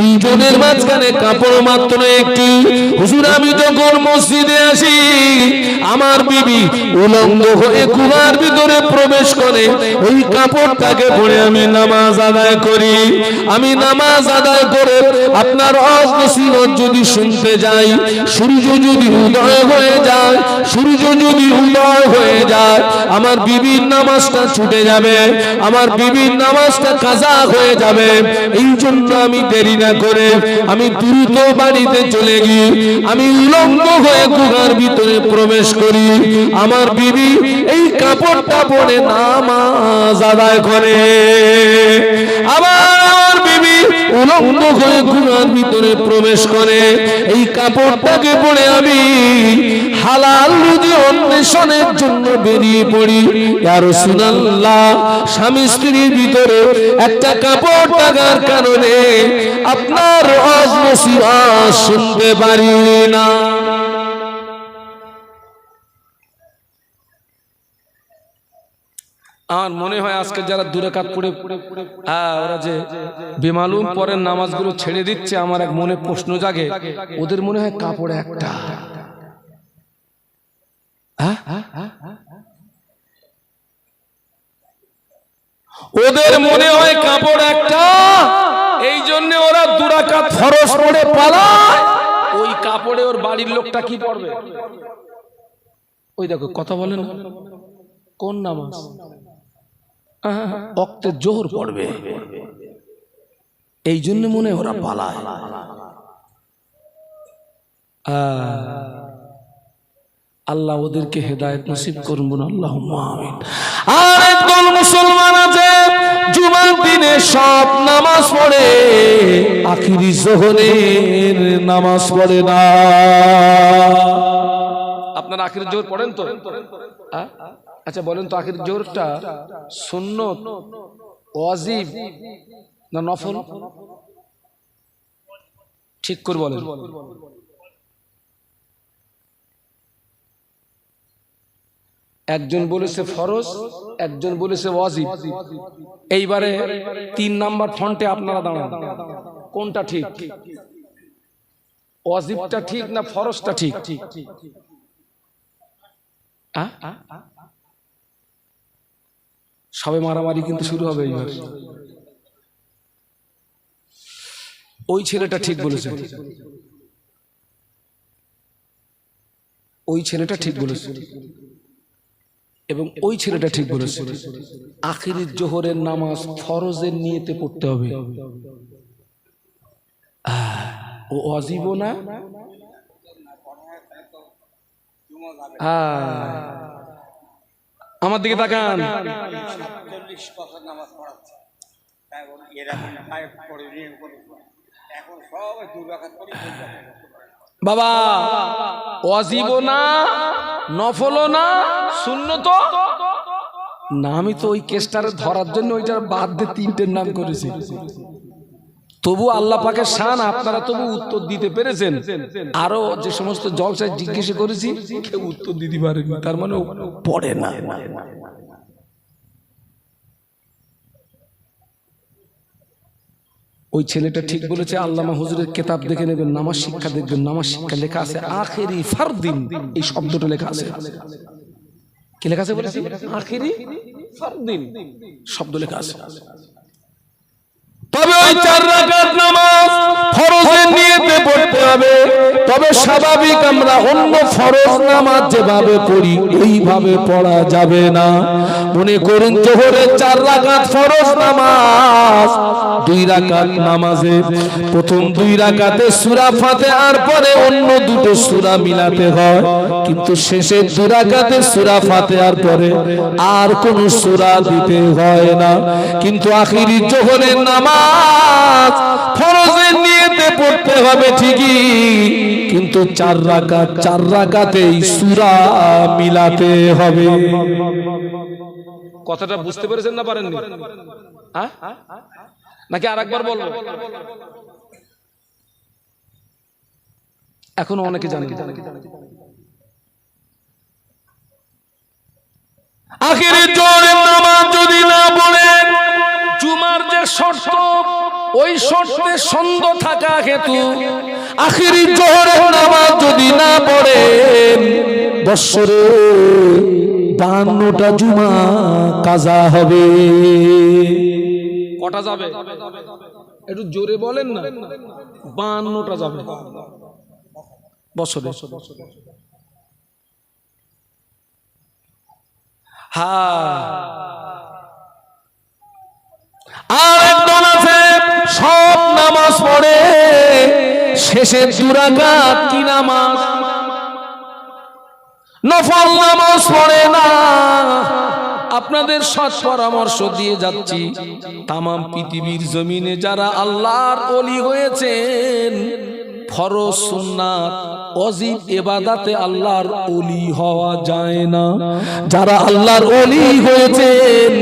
দুইজনের মাঝখানে কাপড় মাত্র একটি। হুজুর আমি যখন মসজিদে আসি আমার বিবি উলঙ্গ হয়ে কুয়ার ভিতরে প্রবেশ করে, ওই কাপড়টাকে পরে আমি নামাজ আদায় করি। আমি নামাজ আদায় করে আপনার নসিহত যদি শুনতে যাই, সূর্য যদি উদয় হয়ে যায়, সূর্য যদি উদয় হয়ে যায় আমার বিবির নামাজটা ছুটে যাবে, আমার বিবির নামাজটা কাজা হয়ে যাবে। এই জন্য আমি দেরি না করে আমি দ্রুত বাড়িতে চলে গিয়ে আমি উলঙ্গ হয়ে গুহার ভিতরে প্রবেশ করি। আমার বিবি এই কাপড়টা পরে নামাজ আদায় করে। আবার বিবি উলঙ্গ হয়ে গুহার ভিতরে প্রবেশ করে। এই কাপড়টাকে পরে আমি হালাল রুজি অন্বেষণের জন্য বেরিয়ে পড়ি। ইয়া রাসূলুল্লাহ, স্বামী স্ত্রীর ভিতরে একটা কাপড় টাকার কারণে আপনার ওয়াজ নসিহত শুনতে পারি না। আমার মনে হয় আজকে যারা দু রাকাত পড়ে ওরা যে বেমালুম পরের নামাজগুলো ছেড়ে দিচ্ছে, আমার এক মনে প্রশ্ন জাগে, ওদের মনে হয় কাপড় একটা। ওদের মনে হয় কাপড় একটা, এই জন্য ওরা দু রাকাত ফরজ পড়ে পালায়। ওই কাপড়ে ওর বাড়ির লোকটা কি পড়বে? ওই দেখো কথা বলেন, কোন নামাজ? ওয়াক্তে জোহর পড়বে, এই জন্য মনে ওরা পালায়। আল্লাহ ওদেরকে হেদায়েত নসিব করুন, আল্লাহুম্মা আমিন। আর একদল মুসলমান আছে জুমার দিনে সব নামাজ পড়ে, আখিরি যোহরের নামাজ পড়ে না। আপনারা আখিরি জোহর পড়েন তো? আচ্ছা বলেন তো, আখিরি জোহরটা সুন্নত, ওয়াজিব না নফল? ঠিক করে বলেন। একজন বলেছে ফরজ, একজন বলেছে ওয়াজিব। এইবারে 3 নাম্বার ফন্টে আপনারা দাঁড়ান, কোনটা ঠিক? ওয়াজিবটা ঠিক না ফরজটা ঠিক? সবে মারামারি কিন্তু শুরু হবে এইবার। ওই ছেলেটা ঠিক বলেছে, ওই ছেলেটা ঠিক বলেছে এবং ওই ছেলেটা ঠিক বলেছে। আখিরি জোহরের নামাজ ফরজের নিয়তে পড়তে হবে, ও ওয়াজিব না। আমার দিকে তাকান, বাবা ওয়াজিব না, নফল না, সুন্নত না। আমি তো ওই কেসটারে ধরার জন্য ওইটার বাদ দিয়ে 3টের নাম করেছি। তবু আল্লাহ পাকের শান, আপনারা তবু উত্তর দিতে পেরেছেন। আরো যে সমস্ত জলসায় জিজ্ঞেস করেছি কেউ উত্তর দিতে পারেনি, তার মানে পড়ে না। ওই ছেলেটা ঠিক বলেছে। আল্লামা হুজুরের কিতাব দেখে নেবেন, নামাজ শিক্ষা দেখবেন, নামাজ শিক্ষা লেখা আছে আখিরি ফারদিন, এই শব্দটা লেখা আছে। কি লেখা আছে বলেছি? আখিরি ফারদিন শব্দ লেখা আছে। তবে ওই 4 রাকাত নামাজ ফরজের নিয়তে পড়তে হবে। তবে স্বাভাবিক আমরা অন্য ফরজ নামাজ যেভাবে পড়ি ওইভাবে পড়া যাবে না। মনে করুন জোহরের 4 রাকাত ফরজ নামাজ, 2 রাকাত নামাজে প্রথম 2 রাকাতে সূরা ফাতিহার পরে অন্য দুটো সূরা মিলাতে হয়, কিন্তু শেষের 2 রাকাতে সূরা ফাতিহার পরে আর কোন সূরা দিতে হয় না। কিন্তু আখিরি জোহরের নামাজ ফরজের নিয়তে পড়তে হবে ঠিকই, কিন্তু 4 রাকাতেই সূরা মিলাতে হবে। কথাটা বুঝতে পেরেছেন না পারেননি? নাকি আরেকবার বলবো? এখনো অনেকে জানে। আখিরি জোহরের নামাজ যদি না পড়েন, জুমার যে শর্ত ওই শর্তে সন্দেহ থাকা হেতু আখিরি জোহরের নামাজ যদি না পড়েন বৎসরে 52টা জুমা কাজা হবে। কটা যাবে একটু জোরে বলেন না? 52টা যাবে বছরে। আর একদল আছে সব নামাজ পড়ে শেষের 2 রাকাত কি নামাজ, নফল নামাজ পড়ে না। আপনাদের সৎ পরামর্শ দিয়ে যাচ্ছি, তাম পৃথিবীর জমিনে যারা আল্লাহর ওলি হয়েছেন, ফরজ সুন্নাত ওয়াজিব ইবাদতে আল্লাহর ওলি হওয়া যায় না। যারা আল্লাহর ওলি হয়েছেন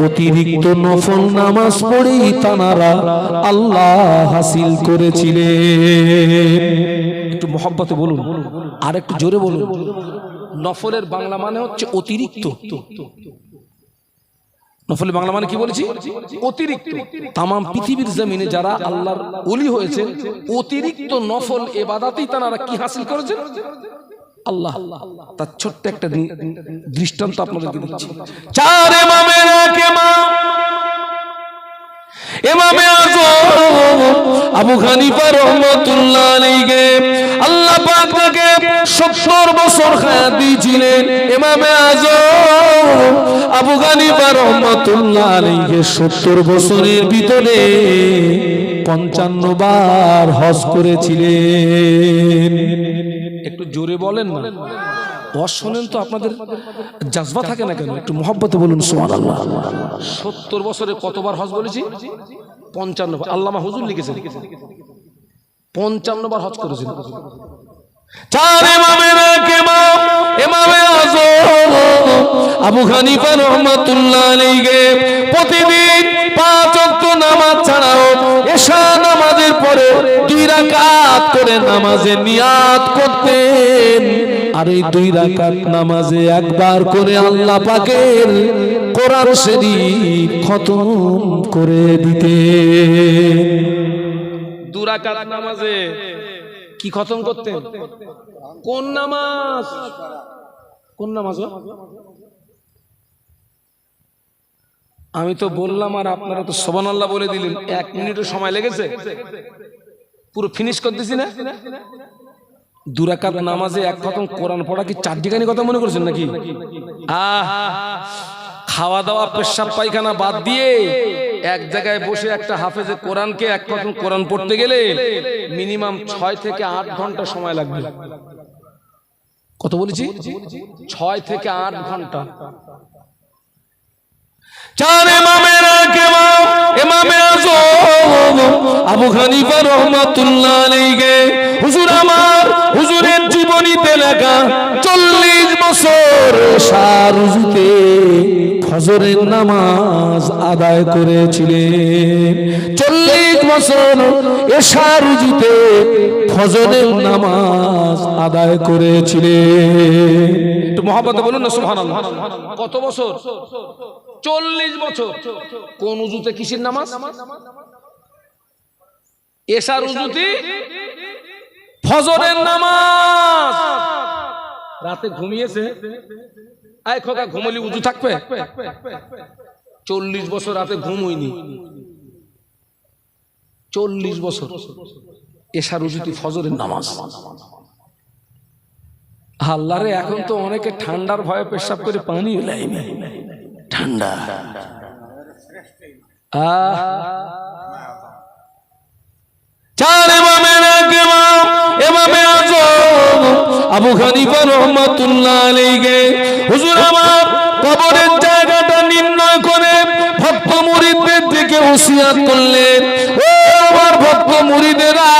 অতিরিক্ত নফল নামাজ পড়েই তারা আল্লাহ হাসিল করেছিলেন। একটু মহব্বতে বলুন, আর একটু জোরে বলুন। নফলের বাংলা মানে হচ্ছে অতিরিক্ত। নফলের বাংলা মানে কি বলেছি? অতিরিক্ত। তাম পৃথিবীর জমিনে যারা আল্লাহর ওলি হয়েছে অতিরিক্ত নফল ইবাদতেই তারা কি হাসিল করেছেন? আল্লাহ। তার ছোট্ট একটা দৃষ্টান্ত আপনাদেরকে দিচ্ছি। 4 ইমামের এক ইমামে আযম আবু হানিফা রাহমাতুল্লাহ আলাইহি আল্লাহ পাক তাকে 70 বছর হায়াত দিয়েছিলেন। ইমামে আযম আবু হানিফা রাহমাতুল্লাহ আলাইহি 70 বছরের ভিতরে 55 বার হজ করেছিলেন। একটু জোরে বলেন না? হজ শুনেন তো আপনাদের জাজবা থাকে না কেন? একটু মহব্বতে বলুন সুবহানাল্লাহ। 70 বছরে কতবার হজ বলেছি? 55 বার। আল্লামা হুজুর লিখেছেন 55 বার হজ করেছেন। 4 ইমামের এক ইমাম ইমামে আযম আবু হানিফা রাহমাতুল্লাহ আলাইহি প্রতিদিন 5 ওয়াক্ত নামাজ ছাড়াও এশা নামাজের পরে 2 রাকাত করে নামাজে নিয়াত করতেন। আর এই 2 রাকাত নামাজে একবার করে আল্লাহ পাকের কোরআন শরীফ খতম করে দিতেন। 2 রাকাত নামাজে কি খতম করতেন? কোন নামাজ? কোন নামাজ? আমি তো বললাম আর আপনারা তো সুবহানাল্লাহ বলে দিলেন। 1 মিনিটও সময় লেগেছে, পুরো ফিনিশ করতেছি না। 2 রাকাত নামাজে এক খতম কোরআন পড়া কি চারটিখানি কথা মনে করছেন নাকি? খাওয়া দাওয়া পেশাব পায়খানা বাদ দিয়ে এক জায়গায় বসে একটা হাফেজে কোরআনকে এক খতম কোরআন পড়তে গেলে মিনিমাম 6 থেকে 8 ঘন্টা সময় লাগবে। কত বলেছি? 6 থেকে 8 ঘন্টা। 4 ইমামের এক ইমাম ইমামে আযম আবু হানিফা রাহমাতুল্লাহ আলাইহি হুজুর আমার হুজুরের জীবনীতে লেখা 40 বছর সারুজুতে ফজরের নামাজ আদায় করেছিলেন। 40 বছর এশা রুজুতে ফজরের নামাজ আদায় করেছিলেন। একটু মহব্বতে বলুন না সুবহানাল্লাহ। কত বছর? 40 বছর। কোন উজুতে কিসের নামাজ? এশার উজুতে ফজরের নামাজ। রাতে ঘুমিয়েছে, আয় খোকা ঘুমলি উজু থাকবে? 40 বছর রাতে ঘুম হয়নি। 40 বছর এশার উজুতে ফজরের নামাজ। আল্লাহরে, এখন তো অনেকে ঠান্ডার ভয়ে পেশাব করে পানি লাইনি। ঠান্ডা ইমামে আযম আবু হানিফা রাহমাতুল্লাহ আলাইহি হুজুর আমার কবরের জায়গাটা নির্ণয় করে ভক্ত মুরিদদের দিকে ওসিয়ত করলেন। ও আমার ভক্ত মুরিদেরা,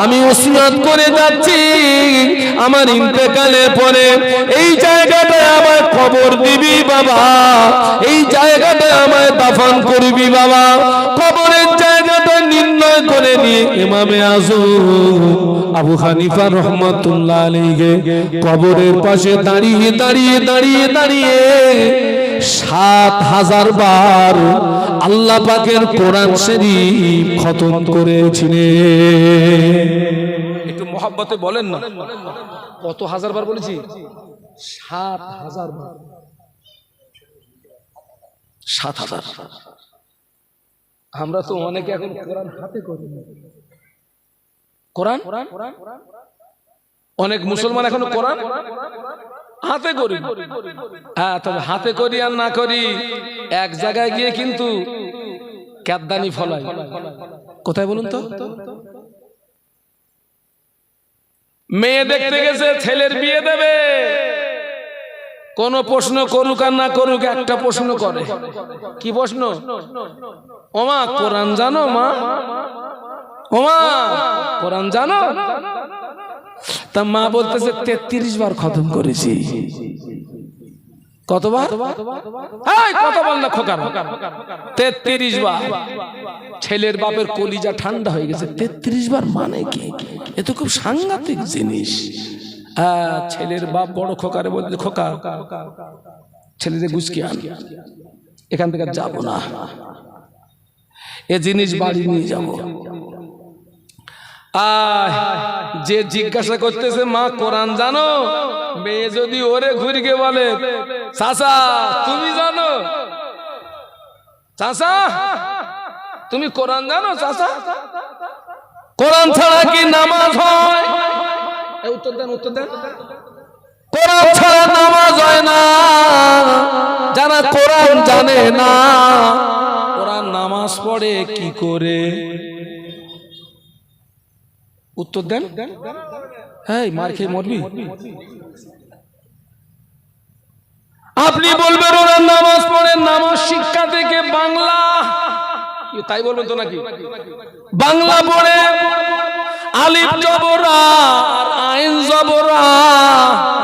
আমি ওসিয়ত করে যাচ্ছি, আমার ইন্তেকালের পরে এই জায়গাটায় আমায় কবর দিবি বাবা, এই জায়গাটায় আমায় দাফন করবি বাবা। কবরের জায়গাটা নির্ণয় করে নিয়ে ইমামে আযম আবু হানিফা রাহমাতুল্লাহ আলাইহি কবরের পাশে দাঁড়িয়ে দাঁড়িয়ে দাঁড়িয়ে দাঁড়িয়ে 7000 বার আল্লাহ পাকের কোরআন শরীফ খতম করেছিলেন। একটু মহব্বতে বলেন না, কত হাজার বার বলেছি? 7000 বার। 7000। আমরা তো অনেকে এখন কোরআন হাতে করি না। কোরআন অনেক মুসলমান এখন কোরআন হাতে করি। হ্যাঁ, তবে হাতে করি আর না করি এক জায়গায় গিয়ে কিন্তু ক্যাদদানি ফলাই। কোথায় বলুন তো? মেয়ে দেখতে গেছে, ছেলের বিয়ে দেবে, কোন প্রশ্ন করুক আর না করুক একটা প্রশ্ন করে। কি প্রশ্ন? ওমা কোরআন জানো? মা ওমা কোরআন জানো? তা মা বলতেছে 33 বার খতম করেছি। কতবার? কত বল না খোকা, 33 বার। ছেলের বাপের কলিজা ঠান্ডা হয়ে গেছে। 33 বার মানে কি? এ তো খুব সাংঘাতিক জিনিস। ছেলের বাপ বড় খোকারে বলতে, খোকা ছেলেদের গুছকি আন, এখান থেকে যাবো না, এ জিনিস বাড়ি নিয়ে যাবো। যে জিজ্ঞাসা করতেছে মা কোরআন জানো, মেয়ে যদি ওরে ঘুরিকে বলে চাচা তুমি জানো, চাচা তুমি কোরআন জানো, চাচা কোরআন ছাড়া কি নামাজ হয়? উত্তর দেন, উত্তর দেন। কোরআন ছাড়া নামাজ হয় না। যারা কোরআন জানে না, কোরআন নামাজ পড়ে কি করে? উত্তর দেন। হ্যাঁ, মার খেয়ে মরবি। আপনি বলবেন ওরা নামাজ পড়ে, নামাজ শিক্ষা থেকে বাংলা, তাই বলবেন তো নাকি? বাংলা পড়ে আলিফ জবরা আর আইন জবরা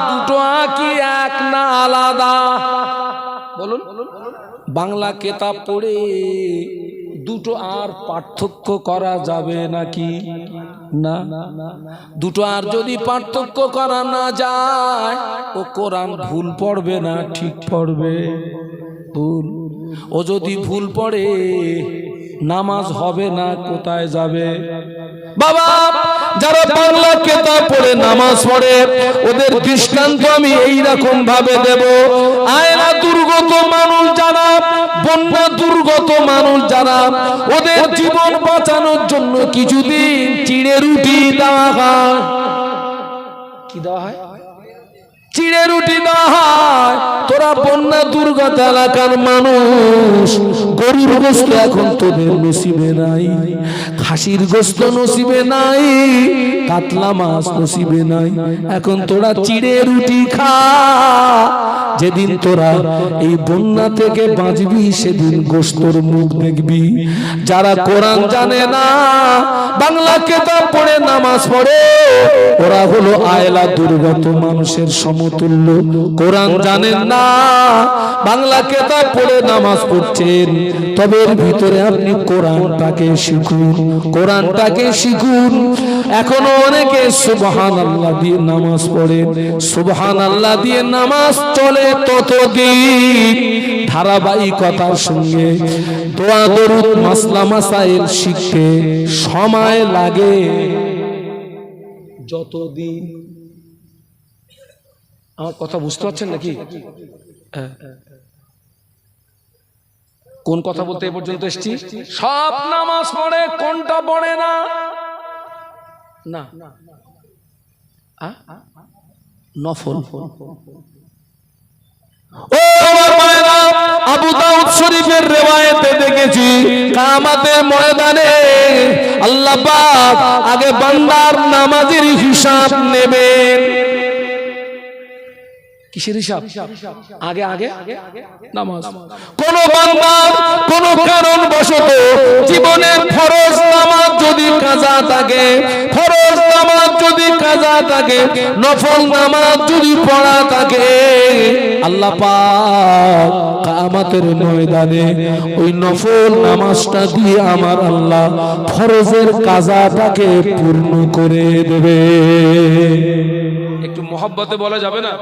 দুটো কি এক না আলাদা? বলুন। বাংলা কিতাব পড়ে দুটো আর পার্থক্য করা যাবে নাকি? না। দুটো আর যদি পার্থক্য করা না যায়, ও কোরআন ভুল পড়বে না ঠিক পড়বে? ভুল। ও যদি ভুল পড়ে নামাজ হবে না, কোথায় যাবে? বাবা, যারা বাংলা কিতাব পড়ে নামাজ পড়ে ওদের দৃষ্টান্ত আমি এইরকম ভাবে দেব। আয়না দুর্গত মানুষ যারা, বন্যা দুর্গত মানুষ যারা, ওদের জীবন বাঁচানোর জন্য কিছুদিন চিড়ে রুটি দেওয়া হয়। কি দেওয়া হয়? চিড়ে রুটি দেওয়া হয়। তোরা বন্যা দুর্গত এলাকার মানুষ, গরুর গোস্ত এখন তোদের নসিবে নাই, খাসির গোস্ত নসিবে নাই, কাতলা মাছ নসিবে নাই। এখন তোরা চিড়ে রুটি খা। যেদিন তোরা এই বন্যা থেকে বাঁচবি সেদিন গোস্তর মুখ দেখবি। যারা কোরআন জানে না, বাংলা কিতাব পড়ে নামাজ পড়ে, ওরা হলো আয়লা দুর্গত মানুষের সমতুল্য। কোরআন জানেন না, বাংলা কিতাব পড়ে নামাজ পড়ছেন, তবে এর ভিতরে আপনি কোরআনটাকে শিখুন, কোরআনটাকে শিখুন। এখনো অনেকে সুবহানাল্লাহ দিয়ে নামাজ পড়ে, সুবহানাল্লাহ দিয়ে নামাজ চলে ততদিন ধারাবাহিকতার সঙ্গে দোয়া দরুদ মাসলা মাসাইল শিখতে সময় লাগে যতদিন। আমার কথা বুঝতে পারছেন নাকি? কোন কথা বলতে এ পর্যন্ত এসেছি? সব নামাজ পড়ে, কোনটা পড়ে না? না, নফল। ও আমার মায়েরা, আবু দাউদ শরীফের রিওয়ায়েতে দেখেছি কিয়ামতের ময়দানে আল্লাহ পাক আগে বান্দার নামাজের হিসাব নেবেন। কিসের হিসাব? আগে আগে নামাজ। কোন বান্দা কোন কারণবশত জীবনের ফরজ নামাজ যদি কাজা থাকে, ফরজ নামাজ যদি কাজা থাকে, নফল নামাজ যদি পড়া থাকে, আল্লাহ পাক কিয়ামতের ময়দানে ওই নফল নামাজটা দিয়ে আমার আল্লাহ ফরজের কাজাটাকে পূর্ণ করে দেবে। একটু মহব্বতে বলা যাবে না?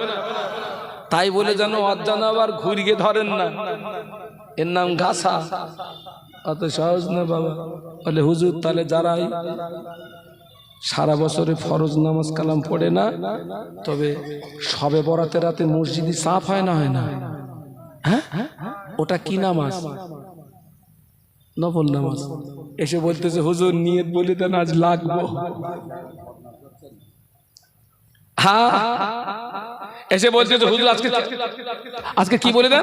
তাই বলে যেন অজানা আবার ঘুরিয়ে ধরেন না, এর নাম ঘাসা। অত সহজ না বাবা। বলে হুজুর তাহলে যারাই সারা বছরে ফরজ নামাজ কালাম পড়ে না, তবে সবে বরাতের রাতে মসজিদে সাফ হয় না, হয় না? হ্যাঁ, ওটা কি নামাজ? নফল নামাজ। এসে বলতেছে হুজুর নিয়ত বলে দেন আজ লাগবো। হ্যাঁ, এসে বলতেছে হুজুর আজকে কি বলে দেন?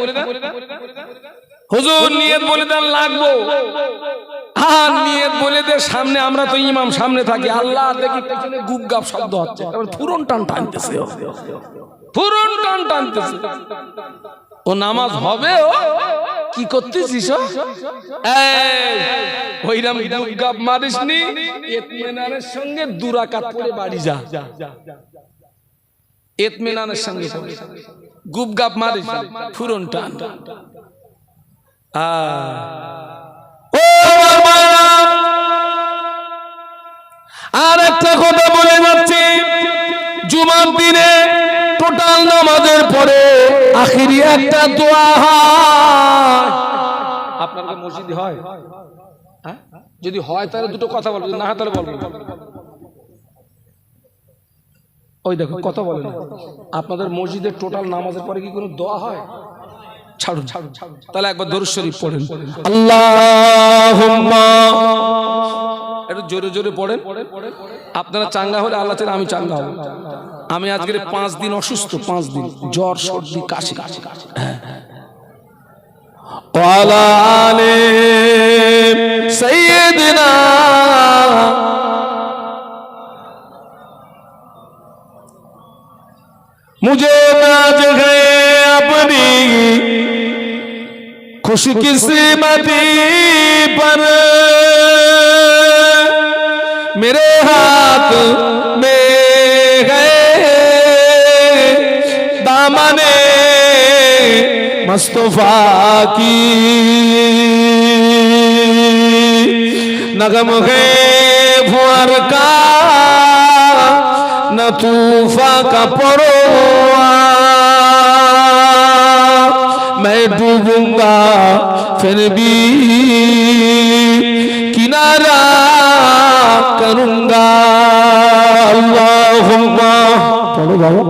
হুজুর নিয়ত বলে দেন লাগবো। হ্যাঁ, নিয়ত বলে দে। সামনে আমরা তো ইমাম, সামনে থাকি। আল্লাহ দেখি পেছনে গুপগাপ শব্দ হচ্ছে, ফুরন টান টানতেছে, ফুরন টান টানতেছে। ও নামাজ হবে? ও কি করতেছিস? ওইরাম গুপগাপ মারিস নি, ইতমিনানের সঙ্গে দুরাকাত পড়ে বাড়ি যা। ইতমিনানের সঙ্গে গুপগাপ মারিস, ফুরন টান। আর একটা কথা বলে যাচ্ছি, জুমার দিনে টোটাল নামাজের পরে আখিরি একটা দোয়া হয়। আপনার মসজিদে হয়? যদি হয় তাহলে দুটো কথা বলবো, না হয় তাহলে বলবো। ওই দেখো কথা বলে না। আপনাদের মসজিদের টোটাল নামাজের পরে কি কোনো দোয়া হয়? ছাড়ুন, তাহলে একবার দরুদ শরীফ পড়েন। আল্লাহুম্মা, একটু জোরে জোরে পড়েন। আপনারা চাঙ্গা হলে আল্লাহ চাইলে আমি চাঙ্গা হব। আমি আজকের 5 দিন অসুস্থ, 5 দিন জ্বর, সর্দি, কাশি। ওয়ালা আলে সাইয়্যিদিনা मुझे आज है अपनी खुशकिस्मती पर, मेरे हाथ में है दामने मुस्तफा की, नगम है भुअर का न तूफा का परोआ, मैं डूबूंगा फिर भी किनारा करूंगा। अल्लाहुम्मा, पढ़ो बाबा।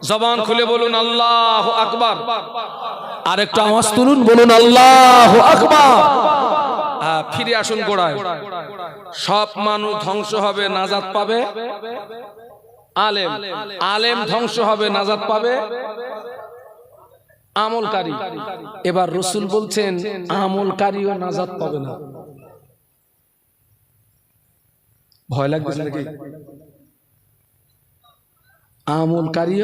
জবান খুলে বলুন আল্লাহু আকবার। আরেকটা আওয়াজ তুলুন, বলুন আল্লাহু আকবার। ফিরে আসুন গোড়ায়। সব মানুষ ধ্বংস হবে, নাজাত পাবে আলেম। আলেম ধ্বংস হবে, নাজাত পাবে আমলকারী। এবার রাসূল বলছেন আমলকারীও নাজাত পাবে না। ভয় লাগছে নাকি? আমলকারী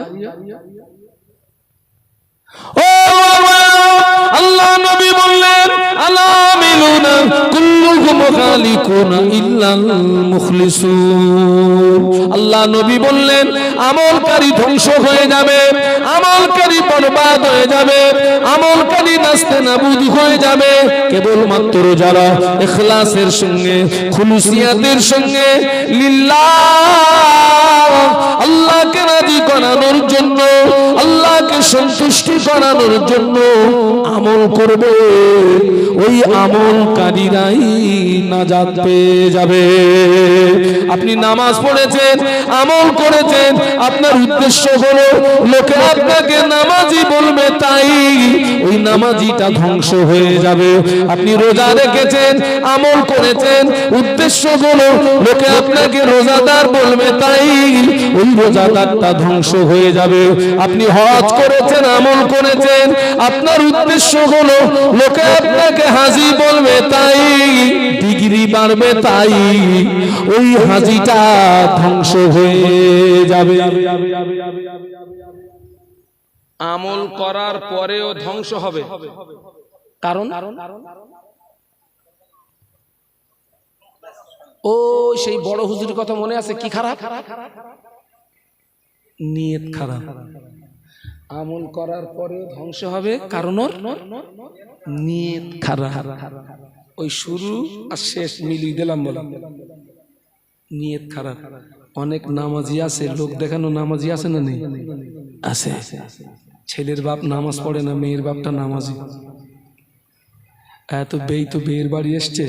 আল্লাহ নবী বললেন আলামিলুনা কুল্লুহুম খালিকুনা ইল্লাল মুখলিসুন। আল্লাহ নবী বললেন আমলকারী ধ্বংস হয়ে যাবে, আমলকারী বরবাদ হয়ে যাবে, আমলকারী নাস্তানাবুদ হয়ে যাবে, কেবলমাত্র যারা ইখলাসের সঙ্গে, খুলুসিয়াতের সঙ্গে লিল্লাহ, আল্লাহকে রাজি করানোর জন্য, আল্লাহকে সন্তুষ্টি করানোর জন্য আমল করবে, ওই আমলকারীরাই নাজাত পেয়ে যাবে। আপনি নামাজ পড়েছেন, আমল করেছেন, আপনার উদ্দেশ্য হলো লোকে আপনাকে নামাজি বলবে, তাই ওই নামাজিটা ধ্বংস হয়ে যাবে। আপনি রোজা রেখেছেন, আমল করেছেন, উদ্দেশ্য হলো লোকে আপনাকে রোজাদার বলবে, তাই ওই রোজাদারটা ধ্বংস হয়ে যাবে। আপনি হজ করেছেন, আমল করেছেন, আপনার উদ্দেশ্য হলো লোকে আপনাকে হাজী বলবে, তাই ডিগ্রি বাড়বে, তাই ওই হাজীটা ধ্বংস হয়ে যাবে। আমল করার পরেও ধ্বংস হবে, কারণ ও সেই বড় হুজুরের কথা মনে আছে? কি খারাপ? নিয়ত খারাপ। আমল করার পরে ধ্বংস হবে, কারণ ওর নিয়ত খারাপ। ওই শুরু আর শেষ মিলিয়ে দিলাম, বলা নিয়ত খারাপ। অনেক নামাজি আছে, লোক দেখানো নামাজি আছে না নেই? আছে। ছেলের বাপ নামাজ পড়ে না, মেয়ের বাপটা নামাজি। এত বেই তো বেয়ের বাড়ি এসছে,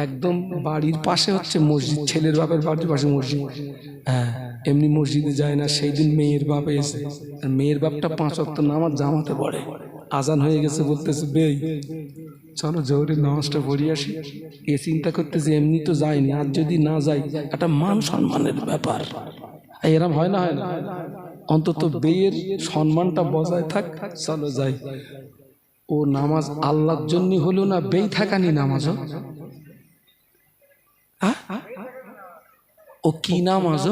একদম বাড়ির পাশে হচ্ছে মসজিদ, ছেলের বাপের বাড়ির পাশে মসজিদ। হ্যাঁ, এমনি মসজিদে যায় না। সেই দিন মেয়ের বাপ এসে, আর মেয়ের বাপটা 5 ওয়াক্ত নামাজ জামাতে পড়ে। আজান হয়ে গেছে, বলতেছে বেই চলো জোরে নামাজটা পড়ি আসি। এ চিন্তা করতেছে এমনি তো যায়নি, আর যদি না যাই একটা মান সম্মানের ব্যাপার। এরম হয় না, হয় না? অন্তত বেয়ের সম্মানটা বজায় থাক, চলো যাই। ও নামাজ আল্লাহর জন্য হলো না, বেই থাকানি নামাজ। ও কি নামাজ?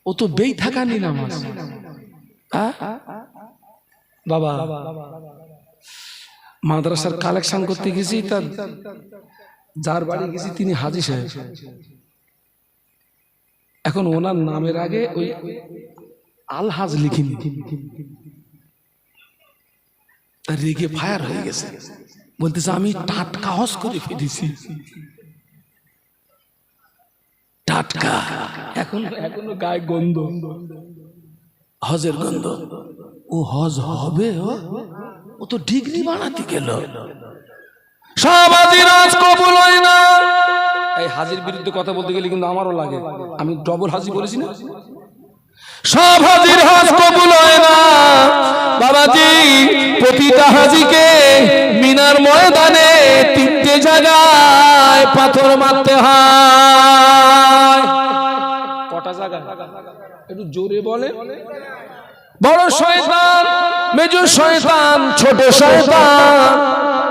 ও তো বেই থাকানি নামাজ। বাবা মাদ্রাসার কালেকশন করতে গেছি, তার যার বাড়ি গেছি তিনি হাজী সাহেব। এখন ওনার নামের আগে ওই আলহাজ লিখিনি, রেগে ফায়ার হয়ে গেছে, বলতেছে আমি টাটকা হজ করে ফিরেছি। টাটকা, এখনো গায়ে গন্ধ, হজের গন্ধ। ও হজ হবে? ও তো ডিগ্রি বানাতে গেল। সব হাজির হজ কবুল হয় না। এই হাজির বিরুদ্ধে কথা বলতে গেলে কিন্তু আমারও লাগে, আমি ডবল হাজি বলেছি না? সব হাজির হজ কবুল হয় না বাবাজি। প্রতিটা হাজিকে মিনার ময়দানে 3টে জায়গায় পাথর মারতে হয়। কটা জায়গা? একটু জোরে বলে। বড় শয়তান, মেজর শয়তান, ছোট শয়তান।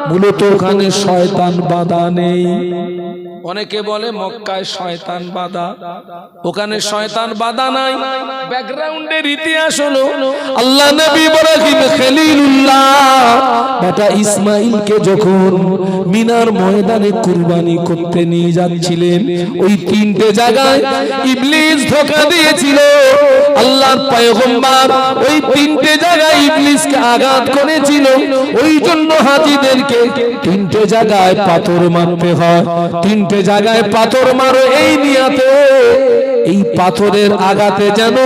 মূলত ওখানে শয়তান বাধা নেই। অনেকে বলে মক্কায় শয়তান বাধা, ওখানে শয়তান বাধা নাই। ব্যাকগ্রাউন্ডের ইতিহাস হলো আল্লাহ নবী ইব্রাহিম খলিলুল্লাহ বেটা ইসমাইলকে যখন মিনার ময়দানে কুরবানি করতে নিয়ে যাচ্ছিলেন, ওই 3টে জায়গায় ইবলিস ধোঁকা দিয়েছিল। আল্লাহর পয়গম্বর ওই 3টে জায়গায় ইবলিসকে আঘাত করেছিল। ওই জন্য হাজীদেরকে 3টে জায়গায় পাথর মারতে হয়। 3টে জায়গায় পাথর মারো এই নিয়াতে, এই পাথরের আঘাতে যেন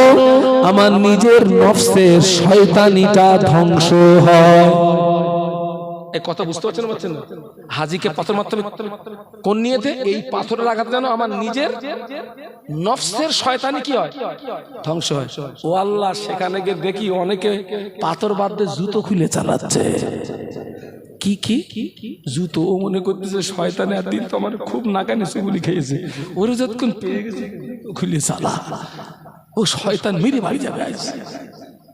আমার নিজের নফসের শয়তানিটা ধ্বংস হয়। এই কথা বুঝতে পারছেন না? হাজীকে পাথর মারতে হবে কোন নিয়তে? এই পাথরের আঘাতে যেন আমার নিজের নফসের শয়তানি কি হয়? ধ্বংস হয়। ও আল্লাহ, সেখানে গিয়ে দেখি অনেকে পাথর বাদ দিয়ে জুতো খুলে চালাচ্ছে। কি কি জুতো? ও মনে করতেছে শয়তানে একদিন তো আমার খুব নাকানে সেগুলি খেয়েছে, ওরে যতক্ষণ পেয়ে গেছে খুলে চালা। ও শয়তান মেরে বাড়ি যাবে।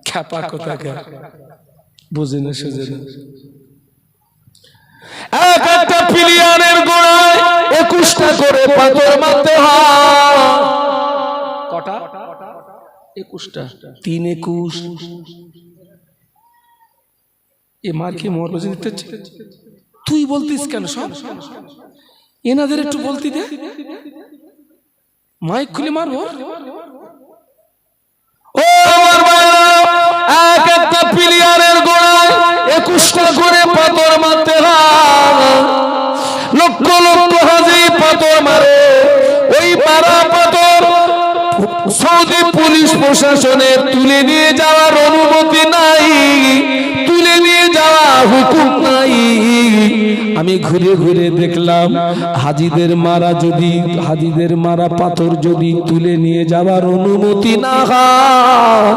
খ্যাপা কথা বোঝে না, সোজে না। এক একটা পিলিয়ানের গোড়ায় 21টা করে পাথর মারতে হয়। কটা? 21টা। 3 21। এ মার কি মরবজি দিতে? তুই বলতিস কেন? সব এনাদের একটু বলতি দে, মাইক খুলে মারবো। ও আমার ভাইরা, এক একটা পিলিয়ারের গোড়ায় 21টা করে পাথর মারতে হয়। লক্ষ লক্ষ হাজি পাথর মারে। ওই মারা পাথর সৌদি পুলিশ প্রশাসনের তুলে নিয়ে যাওয়ার অনুমতি নাই, তুলে নিয়ে যাওয়া হুকুম নাই। আমি ঘুরে ঘুরে দেখলাম হাজীদের মারা পাথর যদি তুলে নিয়ে যাওয়ার অনুমতি না হয়,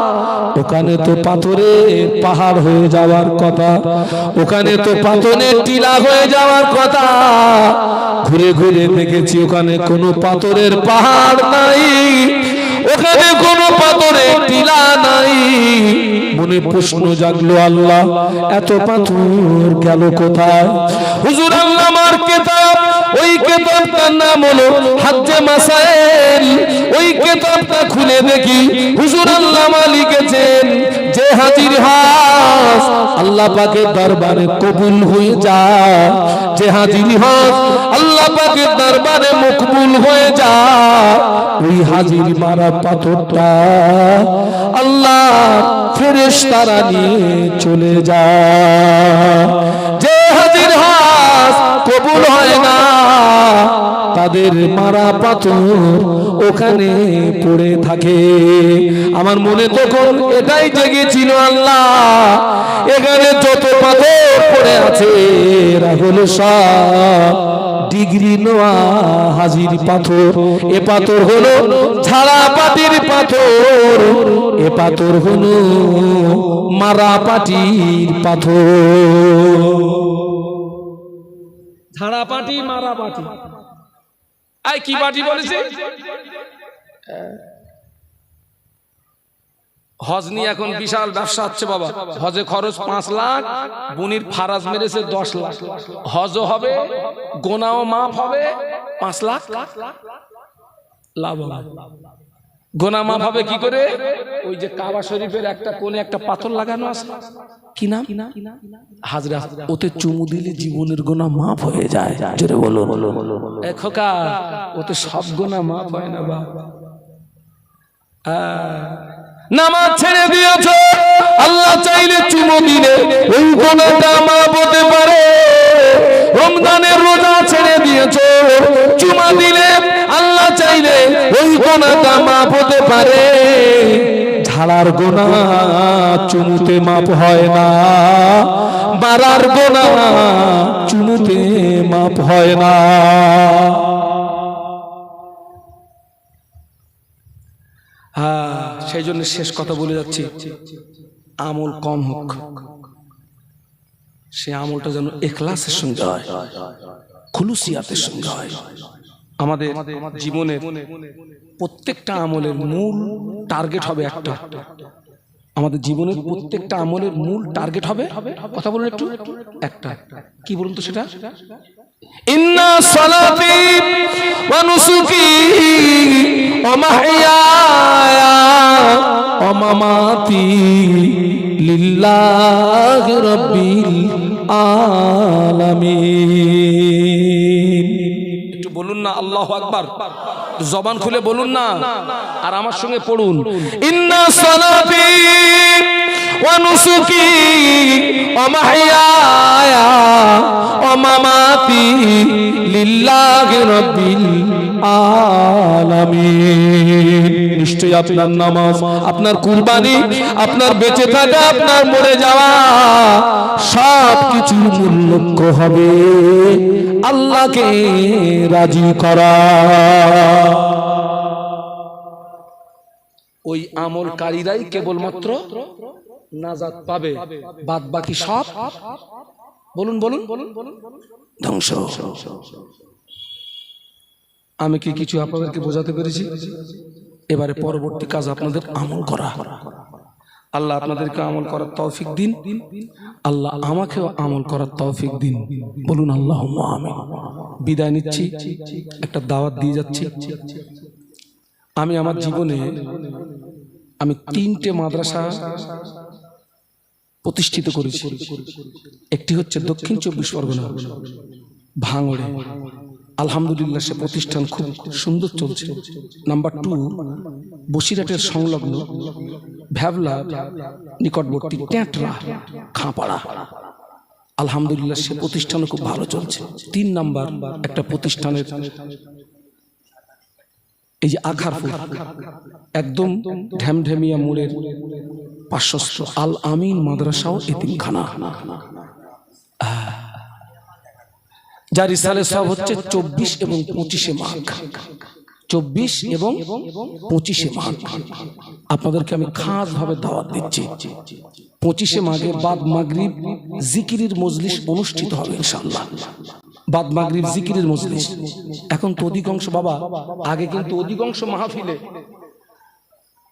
ওখানে তো পাথরের পাহাড় হয়ে যাওয়ার কথা, ওখানে তো পাথরের টিলা হয়ে যাওয়ার কথা। ঘুরে ঘুরে দেখেছি ওখানে কোনো পাথরের পাহাড় নাই, ওখানে কোনো পাথরের টিলা নাই। মনে প্রশ্ন জাগলো, আল্লাহ এত পাথর গেল কোথায়? হুজুর আল্লাহ আমার কিতাব, ওই কিতাবটার নাম হলো হাজ্জে মাসাইল। ওই কিতাবটা খুলে দেখি হুজুর আল্লাহ লিখেছেন যে হাজির হজ আল্লাহ পাকের দরবারে কবুল হয়ে যায়, যে হাজির হজ আল্লাহ পাকের দরবারে মকবুল হয়ে যায়, ওই ওই হাজির মারা পাথরটা আল্লাহ ফেরেশতারা নিয়ে চলে যায়। যে হাজির হজ কবুল হয় না তাদের মারা পাথর ওখানে পড়ে থাকে। আমার মনে তখন এটাই জেগেছিল, আল্লাহ এখানে যত পাথর পড়ে আছে এরা হলো সব ডিগ্রি নেওয়া হাজির পাথর। এ পাথর হলো ঝাড়াপাটির পাথর, এ পাথর হলো মারাপাটির পাথর। ঝাড়াপাটি মারাপাটি, আই কি পাটি বলেছে? হজ নিয়ে এখন বিশাল ব্যবসা হচ্ছে বাবা। হজে খরচ 5 লাখ, বুনির ফারাজ মেরেছে 10 লাখ। হজও হবে, গোনাও মাফ হবে, 5 লাখ লাভ হবে। গোনা মাফ হবে কি করে? ওই যে কাবা শরীফের একটা কোণে একটা পাথর লাগানো আছে, কি নাম? হাজরা। ওতে চুমু দিলে জীবনের গোনা মাফ হয়ে যায়। জোরে বলো। এ খোকা, ওতে সব গোনা মাফ হয় না বাবা। নামাজ ছেড়ে দিয়েছ, আল্লাহ চাইলে চুমু দিলে ওই গোনাটা মাফ হতে পারে। রমজানের রোজা ছেড়ে দিয়েছ, চুমা দিলে আল্লাহ চাইলে ওই গোনাটা মাফ হতে পারে। ঝাড়ার গোনা চুমুতে মাপ হয় না, বাড়ার গোনা চুমুতে মাপ হয় না। সেই জন্য শেষ কথা বলে যাচ্ছি, আমল কম হোক, সে আমলটা যেন ইখলাসের সঙ্গে হয়, খুলুসিয়াতের সঙ্গে হয়। আমাদের জীবনের প্রত্যেকটা আমলের মূল টার্গেট হবে একটা। আমাদের জীবনের প্রত্যেকটা আমলের মূল টার্গেট হবে, কথা বলুন একটু, একটা। কি বলুন তো সেটা? ইন্না সালাতি ওয়া নুসুকি ওয়া মাহইয়ায়া ওয়া মামাতি লিল্লাহি রাব্বিল আলামিন। একটু বলুন না আল্লাহু আকবার, জবান খুলে বলুন না, আর আমার সঙ্গে পড়ুন। ইন্না সালাতি ওয়া নুসুকি ওয়া মাহইয়ায়া ওয়া মামাতি লিল্লাহি রাব্বিল আলামিন। নিশ্চয়ই আপনার নামাজ, আপনার কুরবানি, আপনার বেঁচে থাকা, আপনার মরে যাওয়া সব কিছু মূল লক্ষ্য হবে আল্লাহকে রাজি করা। ওই আমলকারীরাই কেবলমাত্র নাজাত পাবে, বাদ বাকি সব বলুন ধ্বংস। আমি কি কিছু আপনাদেরকে বোঝাতে পেরেছি? এবারে পরবর্তী কাজ আপনাদের আমল করা। আল্লাহ আপনাদেরকে আমল করার তৌফিক দিন, আল্লাহ আমাকেও আমল করার তৌফিক দিন। বলুন আল্লাহুম্মা আমিন। বিদায় নিচ্ছি, একটা দাওয়াত দিয়ে যাচ্ছি। আমি আমার জীবনে আমি 3টে মাদ্রাসা প্রতিষ্ঠিত করেছি। একটি হচ্ছে দক্ষিণ 24 পরগনা ভাঙড়ে, আলহামদুলিল্লাহ সে প্রতিষ্ঠান খুব সুন্দর চলছে। নাম্বার 2 বসিরহাটের সংলগ্ন ভ্যাবলা নিকটবর্তী ট্যাঁটরা খাঁপাড়া, আলহামদুলিল্লাহ সে প্রতিষ্ঠানও খুব ভালো চলছে। 3 নাম্বার একটা প্রতিষ্ঠানের এই যে আখারপুর একদম ঢ্যামঢ্যামিয়া মোড়ের পার্শ্বস্থ আল আমিন মাদ্রাসাও এতিমখানা, যার ইসালে সব হচ্ছে 24 এবং 25 মাঘ। 24 এবং 25 মাঘ আপনাদেরকে আমি খাস ভাবে দাওয়াত দিচ্ছি। 25 মাঘে বাদ মাগরিব জিকিরের মজলিস অনুষ্ঠিত হবে ইনশাআল্লাহ। বাদ মাগরিব জিকিরের মজলিস। এখন তো অধিকাংশ বাবা, আগে কিন্তু অধিকাংশ মাহফিলে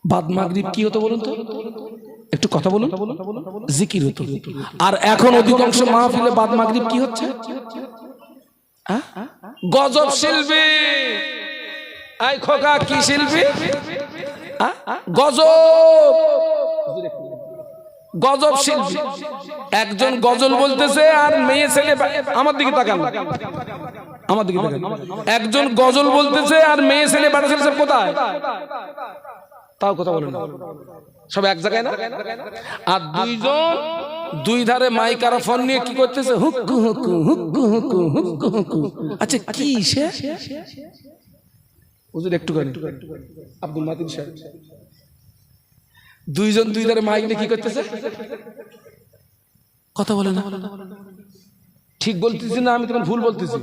বাদ মাগরিব কি হতো বলুন তো, একটু কথা বলুন, জিকির হতো। আর এখন অধিকাংশ মাহফিলে বাদ মাগরিব কি হচ্ছে? গজব শিল্পী। আই খোকা, কি শিল্পী? গজব শিল্পী। একজন গজল বলতেছে আর মেয়ে ছেলে আমার দিকে তাকান, আমার দিকে দেখেন। একজন গজল বলতেছে আর মেয়ে ছেলে বাটা ছেলে সব কোথায়? তাও কথা বলেন, সব এক জায়গায় না? আর দুইজন দুই ধারে মাইক্রোফোন নিয়ে কি করতেছে? হুক্কু হুক্কু হুক্কু হুক্কু হুক্কু হুক্কু। আচ্ছা কি সে? হুজুর একটু করে আব্দুল মাতিন সাহেব, দুইজন দুই ধারে মাইক নিয়ে কি করতেছে? কথা বলে না। ঠিক বলতেছি না আমি তোমার ভুল বলতেছি?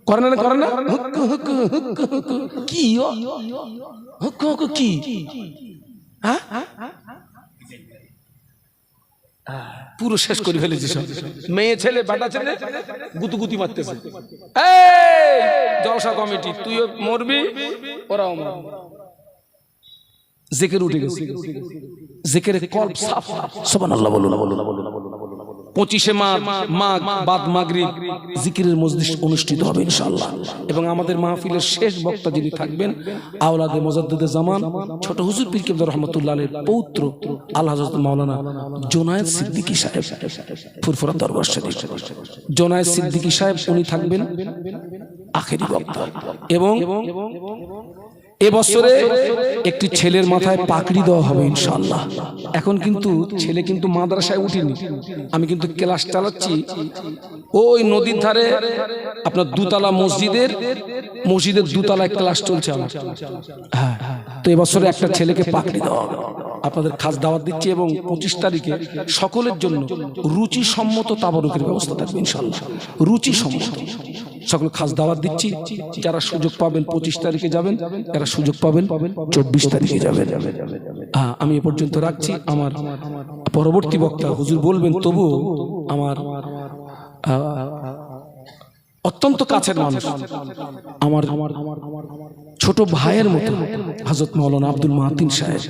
করে না করে না? হুক্কু হুক্কু হুক্কু হুক্কু কি হুক্কু হুক্কু কি? হ্যাঁ পুরো শেষ করে ফেলেছি সব। মেয়ে ছেলে বাটা ছেলে গুতুগুতি মারতেছে। এই জলসা কমিটি, তুইও মরবি ওরাও মরবে। জিকির উঠে গেছে, জিকিরের কল্প সাফ। সুবহানাল্লাহ বলুন। 25শে মাঘ বাদ মাগরিব জিকিরের মজলিস অনুষ্ঠিত হবে ইনশাআল্লাহ। এবং আমাদের মাহফিলের শেষ বক্তা যিনি থাকবেন আওলাদে মুজাদ্দিদে জামান ছোট হুজুর পীর কেবলা রাহমাতুল্লাহ আলাইহির পৌত্র আল হযরত মাওলানা জোনায়েদ সিদ্দিকী সাহেব, ফুরফুরা দরবার শরীফ জোনায়েদ সিদ্দিকী সাহেব, উনি থাকবেন আখেরি বক্তা। এবং এবছরে একটি ছেলের মাথায় পাকড়ি দেওয়া হবে ইনশাআল্লাহ। এখন কিন্তু ছেলে কিন্তু মাদ্রাসায় উঠিনি, আমি কিন্তু ক্লাস চালাচ্ছি ওই নদীর ধারে আপনার দুতলা মসজিদের দুতলায় ক্লাস চলছে আমার। হ্যাঁ, তো এবছরে একটা ছেলেকে পাকড়ি দেওয়া হবে। আপনাদের খাস দাওয়াত দিচ্ছি এবং 25 তারিখে সকলের জন্য রুচিসম্মত তাবারুকের ব্যবস্থা থাকবে ইনশাআল্লাহ। রুচিসম্মত সকল খাস দাওয়াত দিচ্ছি। যারা সুযোগ পাবেন 25 তারিখে যাবেন, যারা সুযোগ পাবেন 24 তারিখে যাবেন। হ্যাঁ, আমি এ পর্যন্ত রাখছি। আমার পরবর্তী বক্তা হুজুর বলবেন, তবু আমার অত্যন্ত কাছের মানুষ, আমার ছোট ভাইয়ের মতো হযরত মাওলানা আব্দুল মাতিন সাহেব,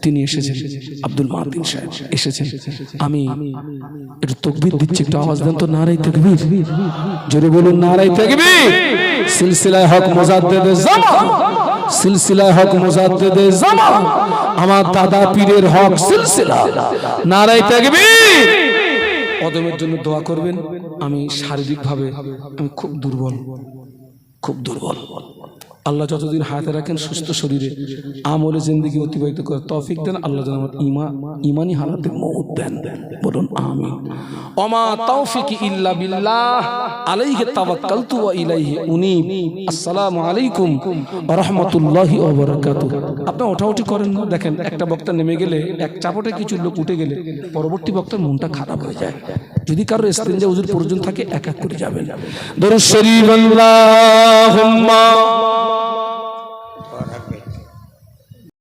তিনি এসেছেন। আব্দুল মাতিন সাহেব এসেছেন। আমি একটু তাকবীর দিচ্ছি, একটু আওয়াজ দেন তো। নারায়ে তাকবীর, জোরে বলুন নারায়ে তাকবীর। সিলসিলায়ে হক মুজাদ্দিদে জামান, সিলসিলায়ে হক মুজাদ্দিদে জামান, আমার দাদা পীরের হক সিলসিলা। নারায়ে তাকবীর। কদমের জন্য দোয়া করবেন। আমি শারীরিকভাবে আমি খুব দুর্বল। আল্লাহ যতদিন হায়াতে রাখেন সুস্থ শরীরে আমলে জিন্দেগি অতিবাহিত করার তৌফিক দেন। আল্লাহ যেন আমার ইমানি হালাতে মওত দেন। বলুন আমিন। ওমা তাওফিকি ইল্লা বিল্লাহ, আলাইহি তাওয়াক্কালতু ওয়া ইলাইহি উনীব। আসসালামু আলাইকুম ওয়া রাহমাতুল্লাহি ওয়া বারাকাতুহু। আপনি ওঠাউঠি করেন না, দেখেন একটা বক্তা নেমে গেলে, এক চাপটে কিছু লোক উঠে গেলে পরবর্তী বক্তার মনটা খারাপ হয়ে যায়। যদি কারো ইস্তেঞ্জা ওযুর প্রয়োজন থাকে এক এক করে যাবেন। দরুদ শরীফ আল্লাহুম্মা